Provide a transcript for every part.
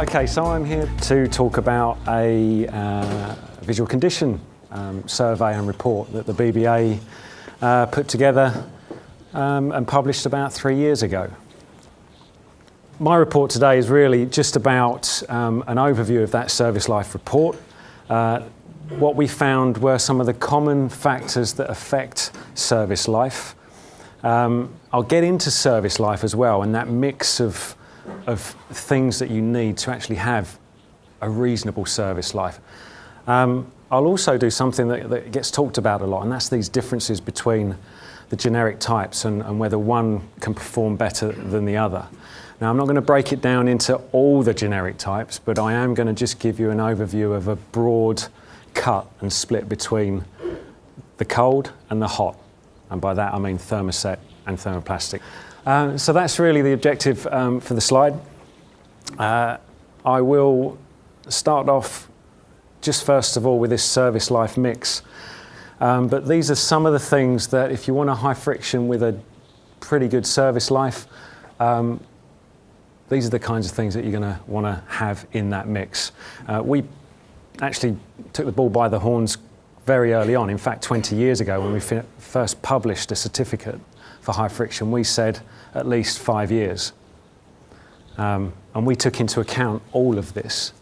Okay, so I'm here to talk about a visual condition survey and report that the BBA put together and published about 3 years ago. My report today is really just about an overview of that service life report. What we found were some of the common factors that affect service life. I'll get into service life as well, and that mix of things that you need to actually have a reasonable service life. I'll also do something that gets talked about a lot, and that's these differences between the generic types and whether one can perform better than the other. Now, I'm not going to break it down into all the generic types, but I am going to just give you an overview of a broad cut and split between the cold and the hot. And by that I mean thermoset and thermoplastic. So that's really the objective for the slide. I will start off just first of all with this service life mix. But these are some of the things that if you want a high friction with a pretty good service life, these are the kinds of things that you're going to want to have in that mix. We actually took the bull by the horns very early on. In fact, 20 years ago when we first published a certificate for high friction, we said at least 5 years. And we took into account all of this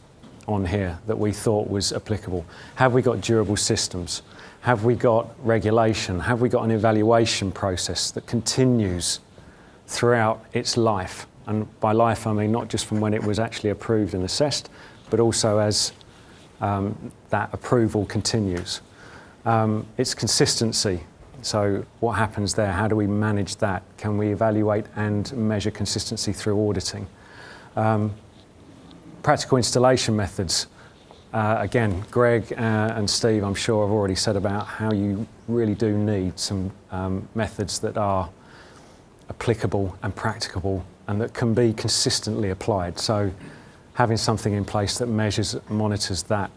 on here that we thought was applicable. Have we got durable systems? Have we got regulation? Have we got an evaluation process that continues throughout its life? And by life, I mean not just from when it was actually approved and assessed, but also as that approval continues. It's consistency. So what happens there? How do we manage that? Can we evaluate and measure consistency through auditing? Practical installation methods. Again, Greg and Steve, I'm sure, have already said about how you really do need some methods that are applicable and practicable and that can be consistently applied. So having something in place that measures, monitors that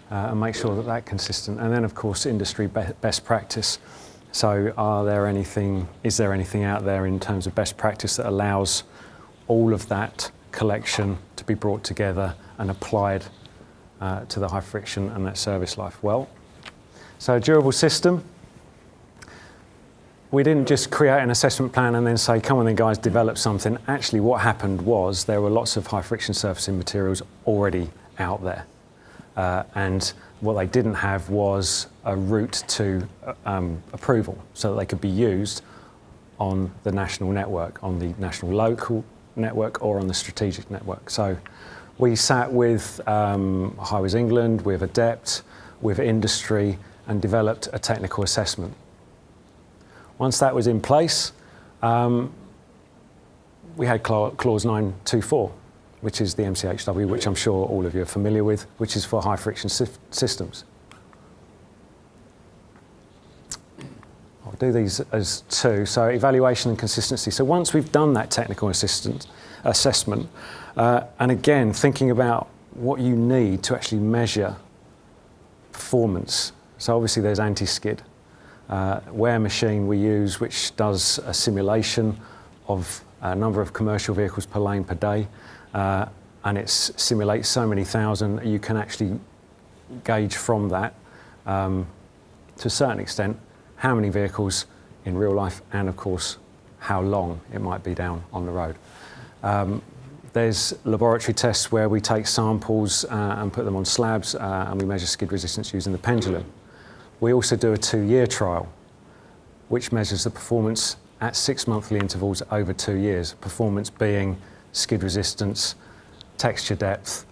and makes sure that that's consistent. And then, of course, industry best practice. So is there anything out there in terms of best practice that allows all of that collection to be brought together and applied to the high friction and that service life? Well, so a durable system. We didn't just create an assessment plan and then say, come on then guys, develop something. Actually, what happened was there were lots of high friction surfacing materials already out there. And what they didn't have was a route to approval so that they could be used on the national network, on the national local network or on the strategic network. So we sat with Highways England, with Adept, with industry and developed a technical assessment. Once that was in place, we had clause 924, which is the MCHW, which I'm sure all of you are familiar with, which is for high friction systems. I'll do these as two. So evaluation and consistency. So once we've done that technical assessment, and again, thinking about what you need to actually measure performance. So obviously there's anti-skid. Wear machine we use, which does a simulation of a number of commercial vehicles per lane per day. And it simulates so many thousand, you can actually gauge from that, to a certain extent, how many vehicles in real life and, of course, how long it might be down on the road. There's laboratory tests where we take samples and put them on slabs and we measure skid resistance using the pendulum. We also do a 2-year trial, which measures the performance at 6 monthly intervals over 2 years. Performance being skid resistance, texture depth,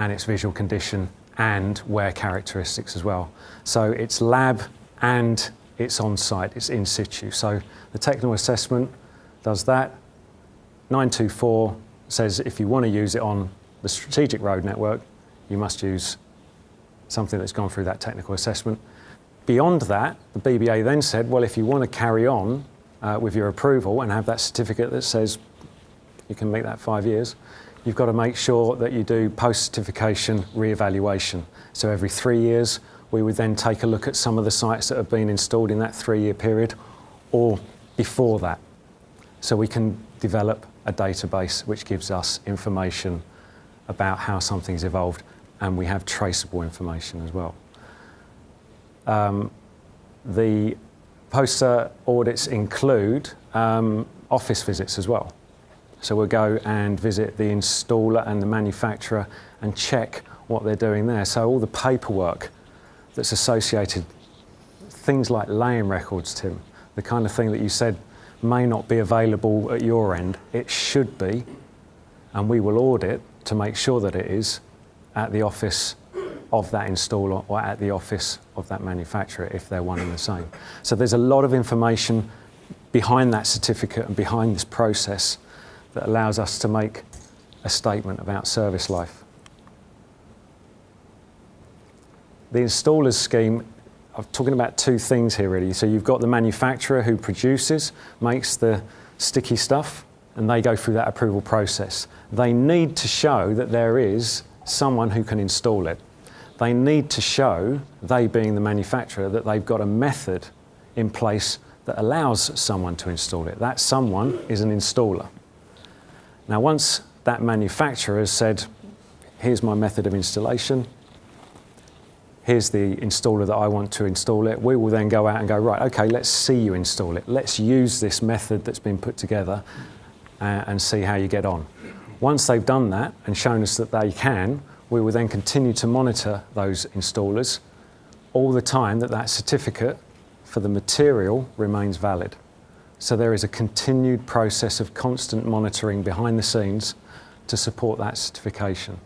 and its visual condition and wear characteristics as well. So it's lab and it's on-site, it's in situ. So the technical assessment does that. 924 says if you want to use it on the strategic road network, you must use something that's gone through that technical assessment. Beyond that, the BBA then said, well, if you want to carry on with your approval and have that certificate that says you can make that 5 years, you've got to make sure that you do post-certification re-evaluation. So every 3 years, we would then take a look at some of the sites that have been installed in that 3-year period or before that. So we can develop a database which gives us information about how something's evolved, and we have traceable information as well. The post-cert audits include office visits as well. So we'll go and visit the installer and the manufacturer and check what they're doing there. So all the paperwork that's associated, things like laying records, Tim, the kind of thing that you said may not be available at your end, it should be, and we will audit to make sure that it is at the office of that installer or at the office of that manufacturer if they're one and the same. So there's a lot of information behind that certificate and behind this process that allows us to make a statement about service life. The installers scheme, I'm talking about two things here really. So you've got the manufacturer who produces, makes the sticky stuff, and they go through that approval process. They need to show that there is someone who can install it. They need to show, they being the manufacturer, that they've got a method in place that allows someone to install it. That someone is an installer. Now, once that manufacturer has said, here's my method of installation, here's the installer that I want to install it, we will then go out and go, right, okay, let's see you install it. Let's use this method that's been put together and see how you get on. Once they've done that and shown us that they can, we will then continue to monitor those installers all the time that that certificate for the material remains valid. So there is a continued process of constant monitoring behind the scenes to support that certification.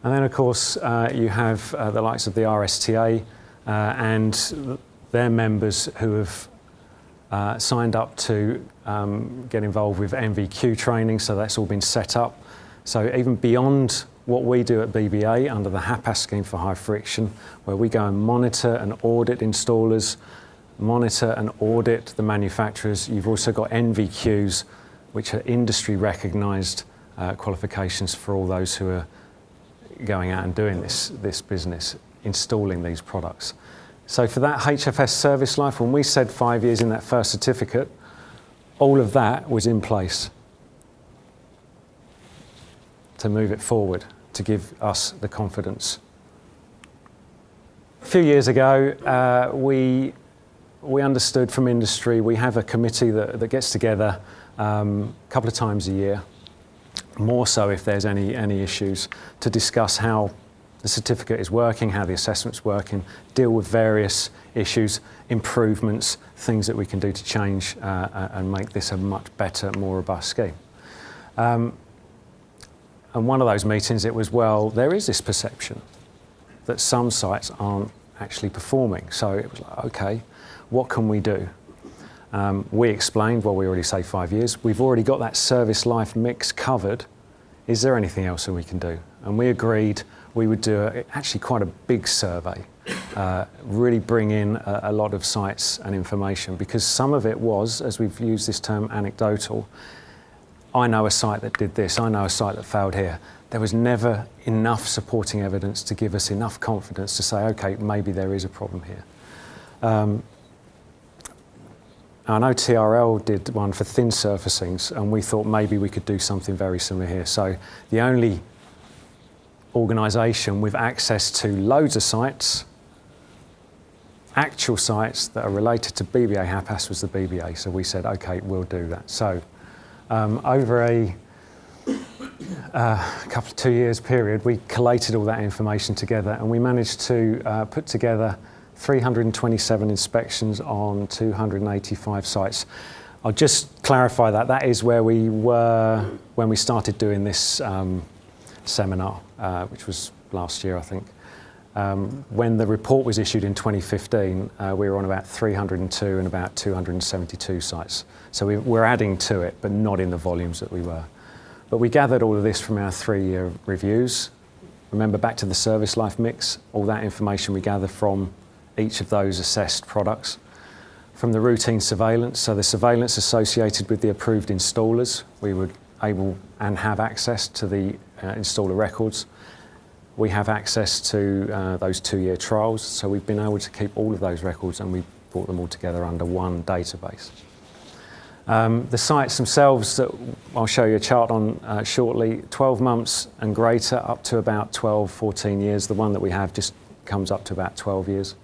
And then, of course, you have the likes of the RSTA and their members who have signed up to get involved with MVQ training, so that's all been set up. So even beyond what we do at BBA under the HAPAS scheme for high friction, where we go and monitor and audit installers, monitor and audit the manufacturers, you've also got NVQs, which are industry recognised qualifications for all those who are going out and doing this business, installing these products. So for that HFS service life, when we said 5 years in that first certificate, all of that was in place to move it forward, to give us the confidence. A few years ago, we understood from industry, we have a committee that gets together a couple of times a year, more so if there's any issues, to discuss how the certificate is working, how the assessment's working, deal with various issues, improvements, things that we can do to change and make this a much better, more robust scheme. And one of those meetings, it was, well, there is this perception that some sites aren't actually performing. So it was like, okay, what can we do? We explained, well, we already say 5 years. We've already got that service life mix covered. Is there anything else that we can do? And we agreed we would do actually quite a big survey, really bring in a lot of sites and information, because some of it was, as we've used this term, anecdotal. I know a site that did this, I know a site that failed here. There was never enough supporting evidence to give us enough confidence to say, okay, maybe there is a problem here. I know TRL did one for thin surfacings, and we thought maybe we could do something very similar here. So the only organisation with access to loads of sites, actual sites that are related to BBA HAPAS was the BBA. So we said, okay, we'll do that. So over a couple of 2 years period, we collated all that information together, and we managed to put together 327 inspections on 285 sites. I'll just clarify that. That is where we were when we started doing this seminar, which was last year, I think. When the report was issued in 2015, we were on about 302 and about 272 sites. So we're adding to it, but not in the volumes that we were. But we gathered all of this from our 3-year reviews. Remember, back to the service life mix, all that information we gather from each of those assessed products. From the routine surveillance, so the surveillance associated with the approved installers, we were able and have access to the installer records. We have access to those 2-year trials, so we've been able to keep all of those records, and we brought them all together under one database. The sites themselves, that I'll show you a chart on shortly, 12 months and greater, up to about 12, 14 years. The one that we have just comes up to about 12 years.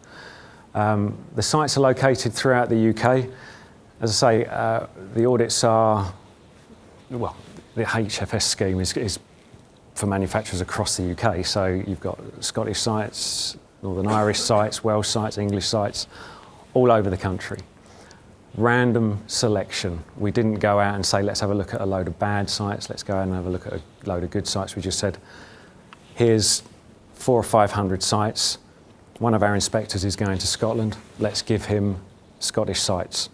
The sites are located throughout the UK. As I say, the audits are, well, the HFS scheme is for manufacturers across the UK. So you've got Scottish sites, Northern Irish sites, Welsh sites, English sites, all over the country. Random selection. We didn't go out and say, let's have a look at a load of bad sites, let's go out and have a look at a load of good sites. We just said, here's 400 or 500 sites. One of our inspectors is going to Scotland. Let's give him Scottish sites.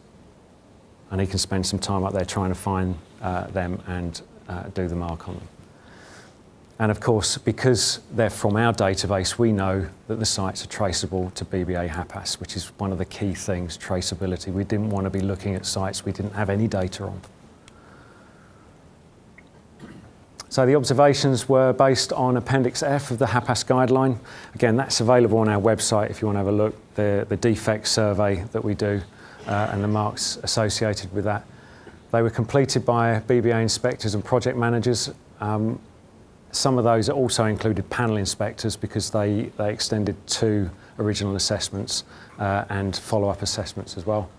And he can spend some time up there trying to find them and do the mark on them. And of course, because they're from our database, we know that the sites are traceable to BBA HAPAS, which is one of the key things, traceability. We didn't want to be looking at sites we didn't have any data on. So the observations were based on Appendix F of the HAPAS guideline. Again, that's available on our website if you want to have a look. The defect survey that we do and the marks associated with that. They were completed by BBA inspectors and project managers. Some of those also included panel inspectors because they extended 2 original assessments and follow-up assessments as well.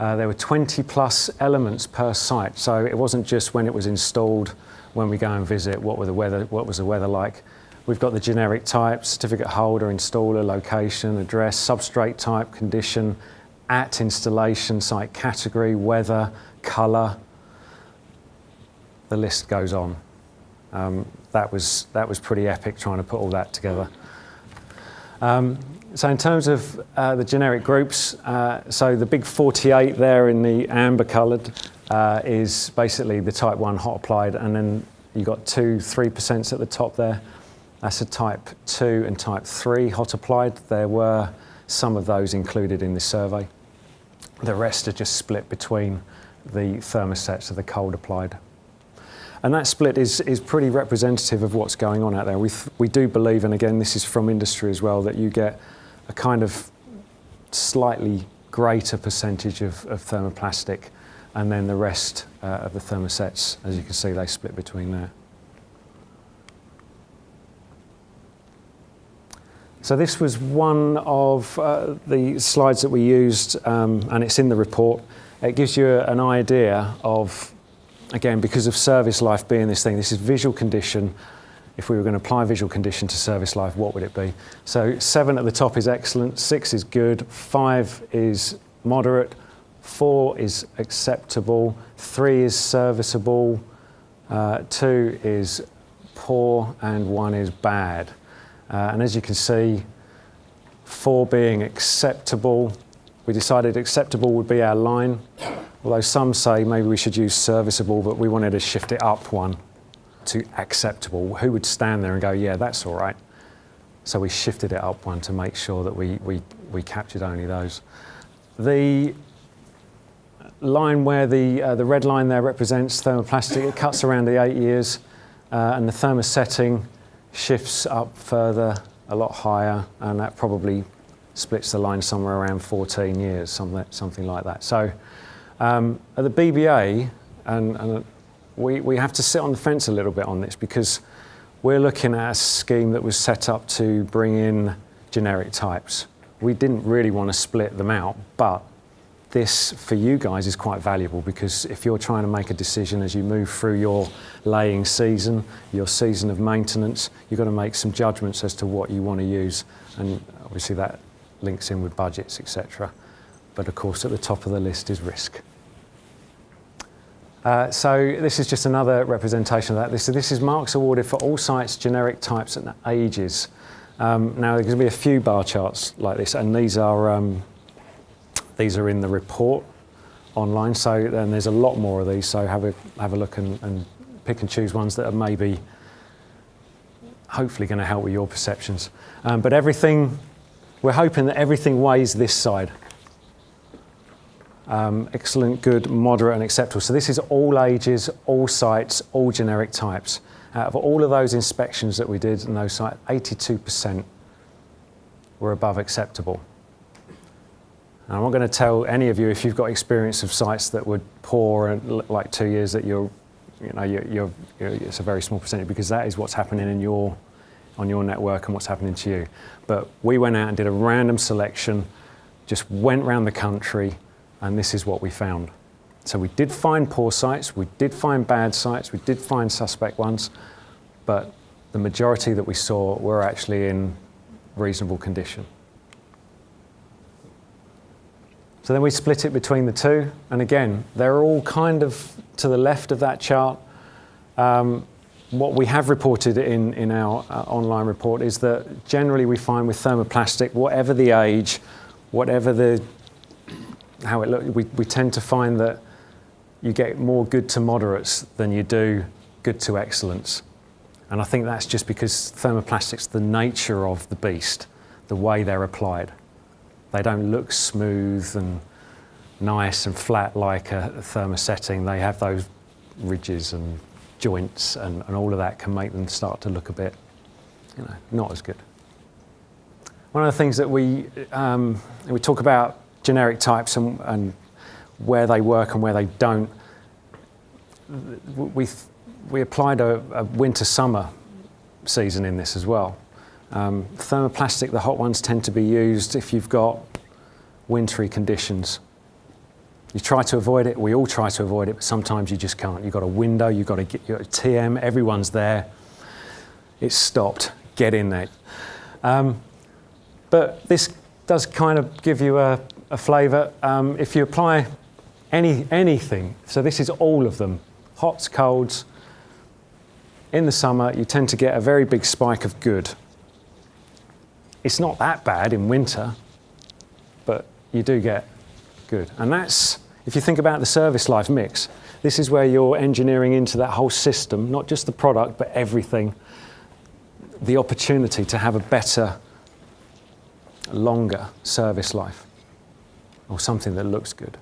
There were 20 plus elements per site, so it wasn't just when it was installed, when we go and visit, what was the weather like. We've got the generic type, certificate holder, installer, location, address, substrate type, condition, at installation, site category, weather, colour. The list goes on. That was pretty epic trying to put all that together. So in terms of the generic groups, so the big 48 there in the amber coloured is basically the type 1 hot applied, and then you've got 2-3% at the top there. That's a type 2 and type 3 hot applied. There were some of those included in the survey. The rest are just split between the thermosets of the cold applied. And that split is pretty representative of what's going on out there. We do believe, and again, this is from industry as well, that you get a kind of slightly greater percentage of thermoplastic, and then the rest of the thermosets, as you can see, they split between there. So this was one of the slides that we used, and it's in the report. It gives you an idea of, again, because of service life being this thing, this is visual condition. If we were going to apply visual condition to service life, what would it be? So 7 at the top is excellent, 6 is good, 5 is moderate, 4 is acceptable, 3 is serviceable, 2 is poor, and 1 is bad. And as you can see, 4 being acceptable, we decided acceptable would be our line. Although some say maybe we should use serviceable, but we wanted to shift it up 1 to acceptable. Who would stand there and go, yeah, that's all right? So we shifted it up 1 to make sure that we captured only those. The line where the red line there represents thermoplastic, it cuts around the 8 years, and the thermosetting shifts up further, a lot higher, and that probably splits the line somewhere around 14 years, something like that. So at the BBA, and we have to sit on the fence a little bit on this, because we're looking at a scheme that was set up to bring in generic types. We didn't really want to split them out, but this for you guys is quite valuable, because if you're trying to make a decision as you move through your laying season, your season of maintenance, you've got to make some judgments as to what you want to use, and obviously that links in with budgets, etc. But of course at the top of the list is risk. So this is just another representation of that. This is marks awarded for all sites, generic types and ages. Now there's going to be a few bar charts like this, and these are in the report online. So then there's a lot more of these. So have a look and pick and choose ones that are maybe hopefully going to help with your perceptions. But everything, we're hoping that everything weighs this side. Excellent, good, moderate and acceptable. So this is all ages, all sites, all generic types. Out of all of those inspections that we did in those sites, 82% were above acceptable. And I'm not going to tell any of you if you've got experience of sites that were poor and like 2 years that it's a very small percentage, because that is what's happening on your network and what's happening to you. But we went out and did a random selection, just went around the country, and this is what we found. So we did find poor sites, we did find bad sites, we did find suspect ones, but the majority that we saw were actually in reasonable condition. So then we split it between the two, and again, they're all kind of to the left of that chart. What we have reported in our online report is that generally we find with thermoplastic, whatever the age, whatever how it looks, we tend to find that you get more good to moderates than you do good to excellence. And I think that's just because thermoplastic's the nature of the beast, the way they're applied. They don't look smooth and nice and flat like a thermosetting. They have those ridges and joints, and all of that can make them start to look a bit, not as good. One of the things that we talk about generic types and where they work and where they don't. We applied a winter-summer season in this as well. Thermoplastic, the hot ones, tend to be used if you've got wintry conditions. You try to avoid it, we all try to avoid it, but sometimes you just can't. You've got a window, you've got a TM, everyone's there, it's stopped, get in there. But this does kind of give you a flavour. If you apply anything, so this is all of them, hots, colds, in the summer you tend to get a very big spike of good. It's not that bad in winter, but you do get good. And that's, if you think about the service life mix, this is where you're engineering into that whole system, not just the product, but everything, the opportunity to have a better, longer service life, or something that looks good.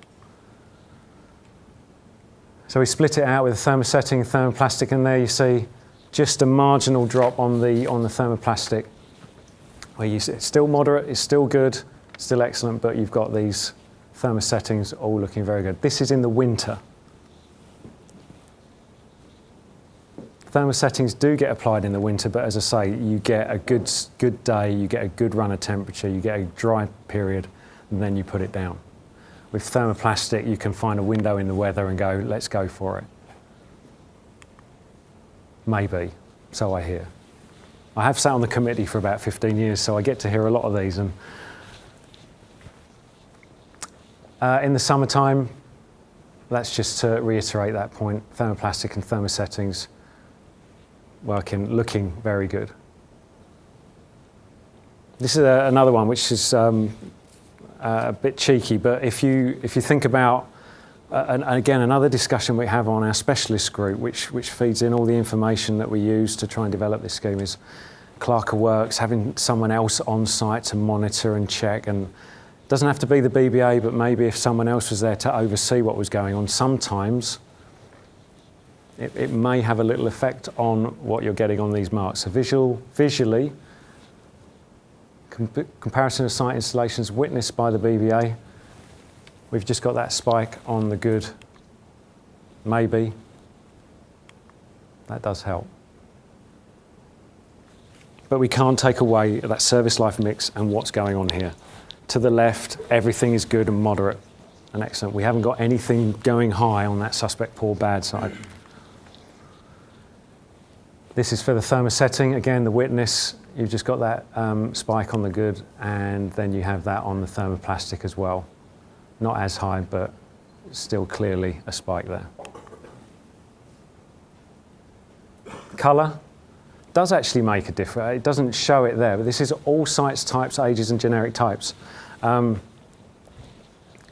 So we split it out with a thermosetting and thermoplastic, and there you see just a marginal drop on the thermoplastic, where it's still moderate, it's still good, still excellent, but you've got these thermosettings all looking very good. This is in the winter. Thermosettings do get applied in the winter, but as I say, you get a good day, you get a good run of temperature, you get a dry period, and then you put it down. With thermoplastic, you can find a window in the weather and go, let's go for it. Maybe, so I hear. I have sat on the committee for about 15 years, so I get to hear a lot of these. And in the summertime, that's just to reiterate that point, thermoplastic and thermosettings looking very good. This is another one which is a bit cheeky, but if you think about, and again, another discussion we have on our specialist group, which feeds in all the information that we use to try and develop this scheme, is clerk of works, having someone else on site to monitor and check, and it doesn't have to be the BBA, but maybe if someone else was there to oversee what was going on, sometimes it may have a little effect on what you're getting on these marks. So visually, comparison of site installations witnessed by the BBA, we've just got that spike on the good, maybe. That does help. But we can't take away that service life mix and what's going on here. To the left, everything is good and moderate and excellent. We haven't got anything going high on that suspect poor bad side. This is for the thermosetting. Again, the witness, you've just got that spike on the good, and then you have that on the thermoplastic as well. Not as high, but still clearly a spike there. Colour does actually make a difference. It doesn't show it there, but this is all sites, types, ages, and generic types.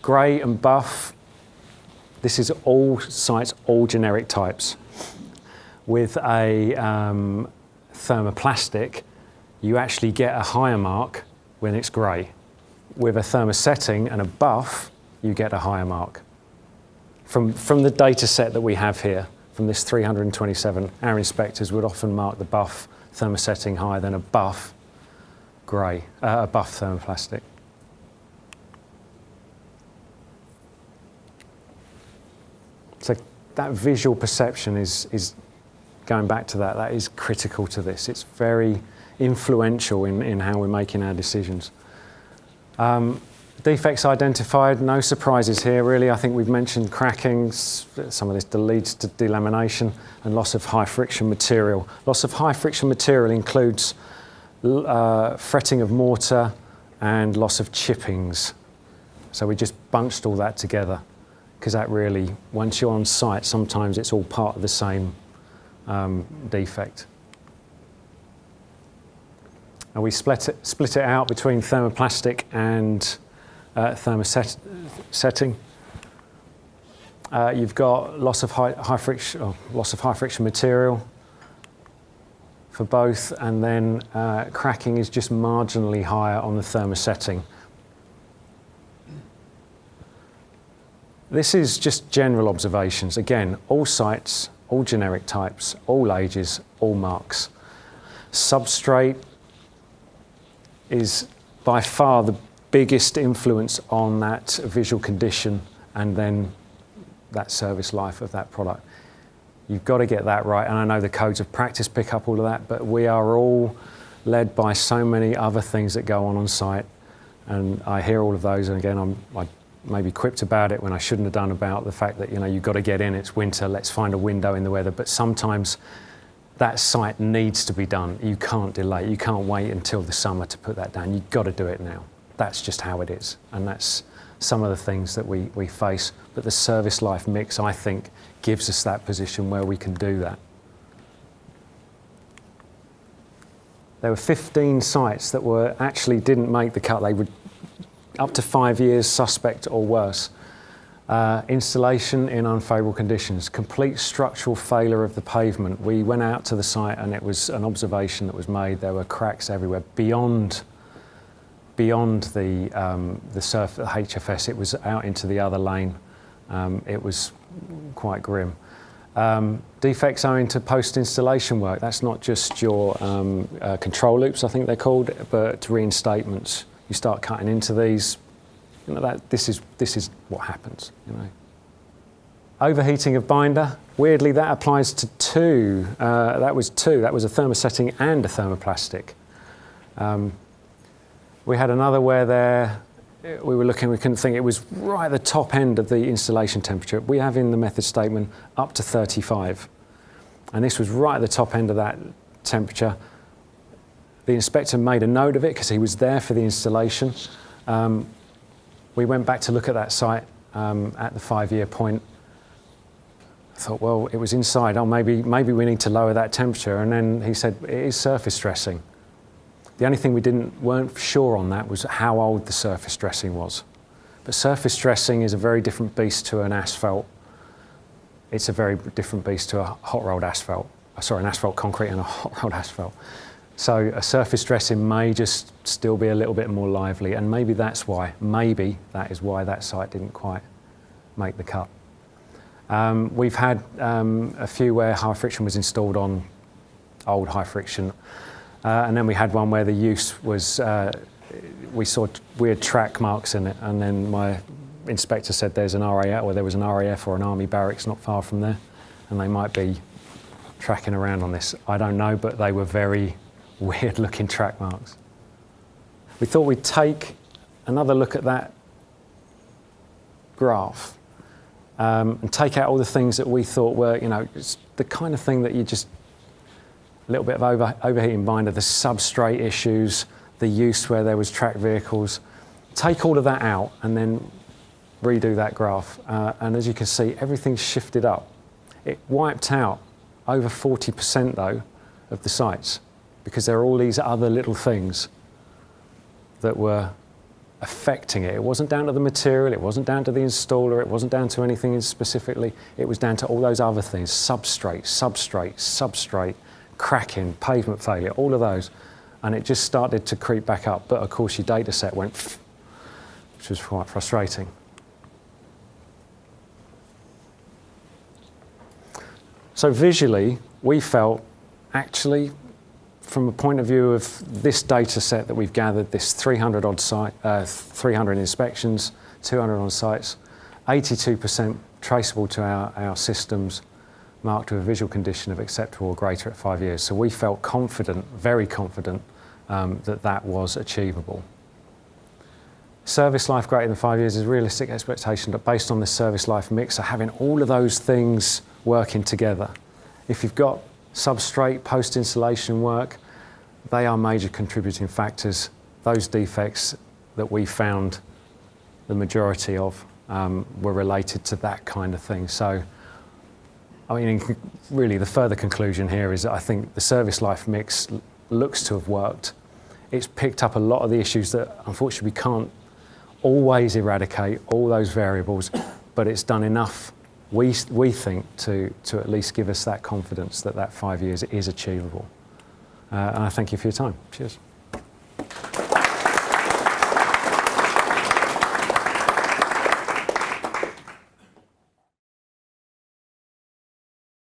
Grey and buff, this is all sites, all generic types. With a thermoplastic, you actually get a higher mark when it's grey. With a thermosetting and a buff, you get a higher mark. From the data set that we have here, from this 327, our inspectors would often mark the buff thermosetting higher than a buff grey, a buff thermoplastic. that visual perception is going back to that is critical to this. It's very influential in how we're making our decisions. Defects identified, no surprises here really. I think we've mentioned cracking, some of this leads to delamination and loss of high friction material. Loss of high friction material includes fretting of mortar and loss of chippings. So we just bunched all that together because that really, once you're on site, sometimes it's all part of the same defect. And we split it out between thermoplastic and thermosetting. You've got loss of high friction material for both, and then cracking is just marginally higher on the thermosetting. This is just general observations. Again, all sites, all generic types, all ages, all marks. Substrate is by far the biggest influence on that visual condition and then that service life of that product. You've got to get that right, and I know the codes of practice pick up all of that, but we are all led by so many other things that go on site, and I hear all of those, and again, I maybe quipped about it when I shouldn't have done, about the fact that, you know, you've got to get in, it's winter, let's find a window in the weather, but sometimes that site needs to be done. You can't delay, you can't wait until the summer to put that down, you've got to do it now. That's just how it is, and that's some of the things that we face, but the service life mix, I think, gives us that position where we can do that. There were 15 sites that didn't make the cut. They were up to 5 years suspect or worse. Installation in unfavourable conditions, complete structural failure of the pavement. We went out to the site and it was an observation that was made. There were cracks everywhere beyond the surf, the HFS. It was out into the other lane. It was quite grim. Defects owing to post-installation work. That's not just your control loops, I think they're called, but reinstatements. You start cutting into these, you know, this is what happens, you know. Overheating of binder. Weirdly, that applies to two. That was a thermosetting and a thermoplastic. We had another where we were looking, we couldn't think, it was right at the top end of the installation temperature. We have in the method statement up to 35. And this was right at the top end of that temperature. The inspector made a note of it because he was there for the installation. We went back to look at that site at the 5-year point. I thought, well, it was inside. Oh, maybe we need to lower that temperature. And then he said, it is surface dressing. The only thing we weren't sure on that was how old the surface dressing was. But surface dressing is a very different beast to an asphalt. It's a very different beast to a hot rolled asphalt. Sorry, an asphalt concrete and a hot rolled asphalt. So a surface dressing may just still be a little bit more lively, and maybe that is why that site didn't quite make the cut. We've had a few where high friction was installed on old high friction, and then we had one where the use was, we saw weird track marks in it, and then my inspector said there was an RAF or an army barracks not far from there, and they might be tracking around on this. I don't know, but they were very weird looking track marks. We thought we'd take another look at that graph and take out all the things that we thought were, you know, it's the kind of thing that you just, a little bit of overheating binder, the substrate issues, the use where there was tracked vehicles. Take all of that out and then redo that graph. And as you can see, everything's shifted up. It wiped out over 40% though of the sites, because there are all these other little things that were affecting it. It wasn't down to the material, it wasn't down to the installer, it wasn't down to anything specifically, it was down to all those other things, substrate, cracking, pavement failure, all of those. And it just started to creep back up, but of course your data set went, which was quite frustrating. So visually, we felt, actually, from a point of view of this data set that we've gathered, this 300 inspections, 200 on sites, 82% traceable to our systems marked with a visual condition of acceptable or greater at 5 years. So we felt confident, very confident, that that was achievable. Service life greater than 5 years is a realistic expectation, but based on this service life mix, so having all of those things working together. If you've got substrate post-installation work, they are major contributing factors. Those defects that we found, the majority of, were related to that kind of thing. So, I mean, really the further conclusion here is that I think the service life mix looks to have worked. It's picked up a lot of the issues that unfortunately we can't always eradicate, all those variables, but it's done enough, we think, to at least give us that confidence that that 5 years is achievable. And I thank you for your time. Cheers.